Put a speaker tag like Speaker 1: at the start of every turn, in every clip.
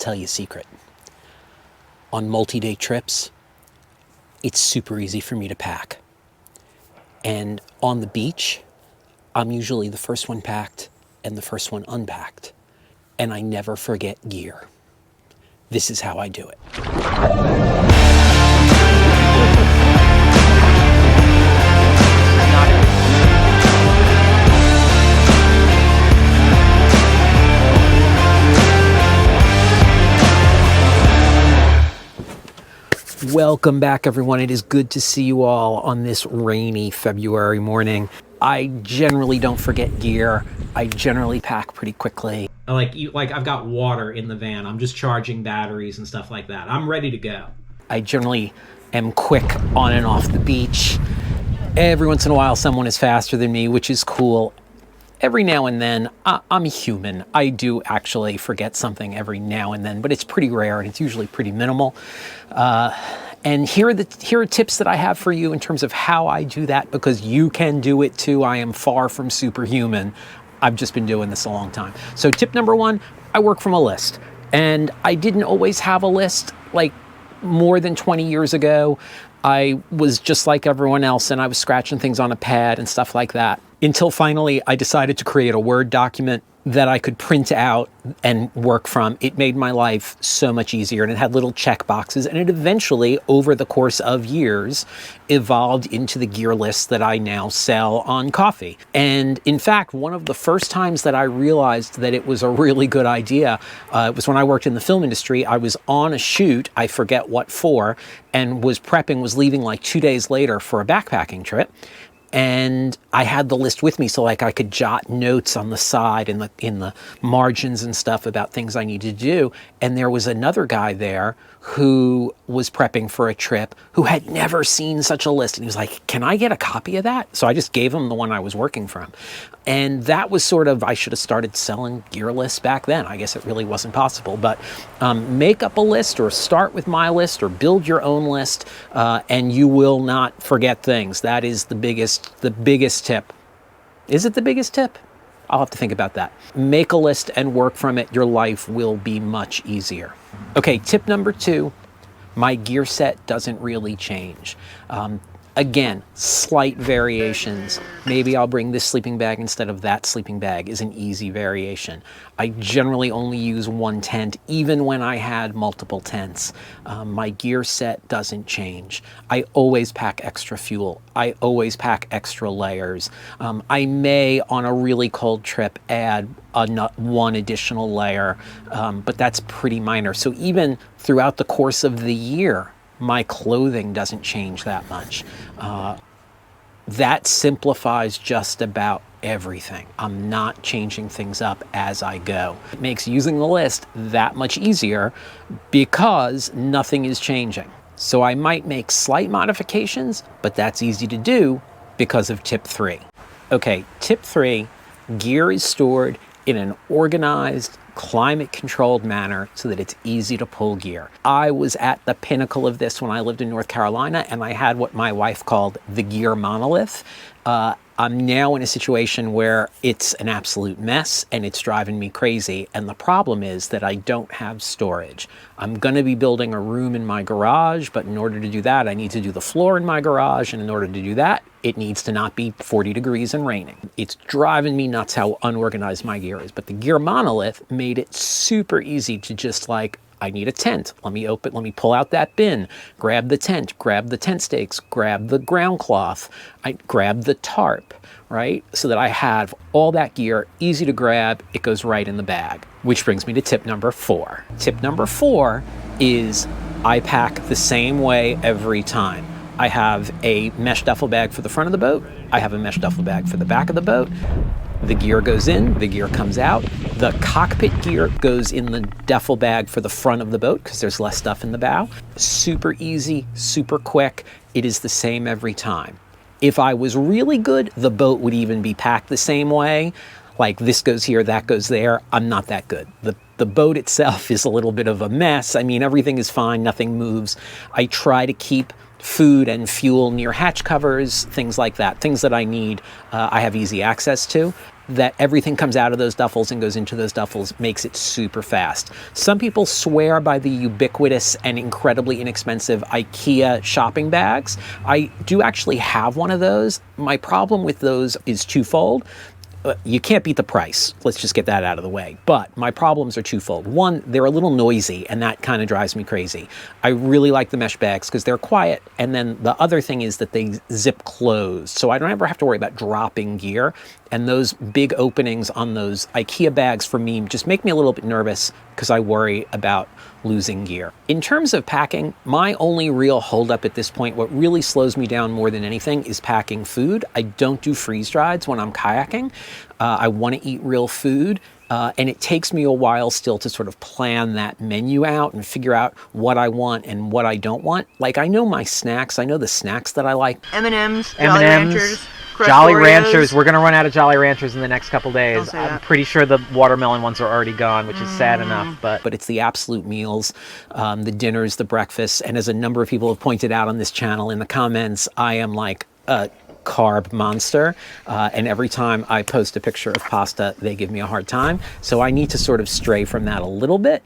Speaker 1: tell you a secret. On multi-day trips, it's super easy for me to pack. And on the beach, I'm usually the first one packed and the first one unpacked. And I never forget gear. This is how I do it. Welcome back, everyone. It is good to see you all on this rainy February morning. I generally don't forget gear. I generally pack pretty quickly. I've got water in the van. I'm just charging batteries and stuff like that. I'm ready to go. I generally am quick on and off the beach. Every once in a while, someone is faster than me, which is cool. Every now and then, I'm human. I do actually forget something every now and then, but it's pretty rare and it's usually pretty minimal. And here are tips that I have for you in terms of how I do that, because you can do it too. I am far from superhuman. I've just been doing this a long time. So tip number one, I work from a list. And I didn't always have a list. Like more than 20 years ago, I was just like everyone else and I was scratching things on a pad and stuff like that. Until finally I decided to create a Word document that I could print out and work from. It made my life so much easier, and it had little check boxes, and it eventually, over the course of years, evolved into the gear list that I now sell on Coffee. And in fact, one of the first times that I realized that it was a really good idea, it was when I worked in the film industry. I was on a shoot, I forget what for, and was leaving like 2 days later for a backpacking trip. And I had the list with me so like I could jot notes on the side and in the margins and stuff about things I needed to do. And there was another guy there who was prepping for a trip who had never seen such a list. And he was like, can I get a copy of that? So I just gave him the one I was working from. And that was sort of, I should have started selling gear lists back then. I guess it really wasn't possible, but make up a list or start with my list or build your own list, and you will not forget things. That is the biggest tip. Is it the biggest tip? I'll have to think about that. Make a list and work from it. Your life will be much easier. Okay, tip number 2, my gear set doesn't really change. Again, slight variations. Maybe I'll bring this sleeping bag instead of that sleeping bag is an easy variation. I generally only use one tent, even when I had multiple tents. My gear set doesn't change. I always pack extra fuel. I always pack extra layers. I may, on a really cold trip, add one additional layer, but that's pretty minor. So even throughout the course of the year, my clothing doesn't change that much. That simplifies just about everything. I'm not changing things up as I go. It makes using the list that much easier because nothing is changing. So I might make slight modifications, but that's easy to do because of tip 3. Okay, tip 3, gear is stored in an organized, climate-controlled manner so that it's easy to pull gear. I was at the pinnacle of this when I lived in North Carolina, and I had what my wife called the gear monolith. I'm now in a situation where it's an absolute mess and it's driving me crazy. And the problem is that I don't have storage. I'm going to be building a room in my garage, but in order to do that, I need to do the floor in my garage. And in order to do that, it needs to not be 40 degrees and raining. It's driving me nuts how unorganized my gear is. But the gear monolith made it super easy to just like, I need a tent. Let me pull out that bin, grab the tent stakes, grab the ground cloth, I grab the tarp, right? So that I have all that gear, easy to grab, it goes right in the bag. Which brings me to tip number 4. Tip number 4 is I pack the same way every time. I have a mesh duffel bag for the front of the boat. I have a mesh duffel bag for the back of the boat. The gear goes in, the gear comes out. The cockpit gear goes in the duffel bag for the front of the boat because there's less stuff in the bow. Super easy, super quick. It is the same every time. If I was really good, the boat would even be packed the same way. Like this goes here, that goes there. I'm not that good. The boat itself is a little bit of a mess. I mean, everything is fine, nothing moves. I try to keep food and fuel near hatch covers, things like that, things that I need, I have easy access to. That everything comes out of those duffels and goes into those duffels makes it super fast. Some people swear by the ubiquitous and incredibly inexpensive IKEA shopping bags. I do actually have one of those. My problem with those is twofold. You can't beat the price. Let's just get that out of the way. But my problems are twofold. One, they're a little noisy, and that kind of drives me crazy. I really like the mesh bags because they're quiet. And then the other thing is that they zip closed. So I don't ever have to worry about dropping gear. And those big openings on those IKEA bags for me just make me a little bit nervous because I worry about losing gear. In terms of packing, my only real holdup at this point, what really slows me down more than anything, is packing food. I don't do freeze-drieds when I'm kayaking. I want to eat real food. And it takes me a while still to sort of plan that menu out and figure out what I want and what I don't want. Like, I know my snacks. I know the snacks that I like.
Speaker 2: M&M's, Jolly Ranchers,
Speaker 1: Jolly
Speaker 2: Oreos.
Speaker 1: Ranchers. We're going to run out of Jolly Ranchers in the next couple days. I'm
Speaker 2: that.
Speaker 1: pretty sure the watermelon ones are already gone, which is sad enough. But it's the absolute meals, the dinners, the breakfasts. And as a number of people have pointed out on this channel in the comments, I am like a carb monster, and every time I post a picture of pasta, they give me a hard time. So I need to sort of stray from that a little bit.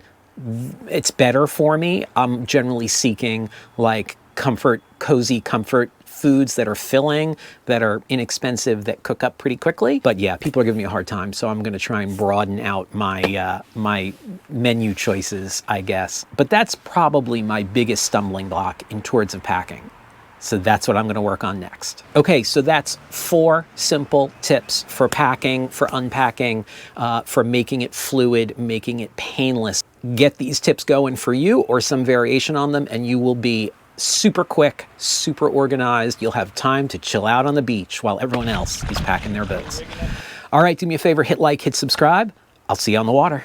Speaker 1: It's better for me. I'm generally seeking like cozy comfort foods that are filling, that are inexpensive, that cook up pretty quickly. But yeah, people are giving me a hard time, so I'm going to try and broaden out my my menu choices, I guess. But that's probably my biggest stumbling block in towards of packing. So that's what I'm going to work on next. Okay, so that's 4 simple tips for packing, for unpacking, for making it fluid, making it painless. Get these tips going for you or some variation on them, and you will be super quick, super organized. You'll have time to chill out on the beach while everyone else is packing their boats. All right, do me a favor, hit like, hit subscribe. I'll see you on the water.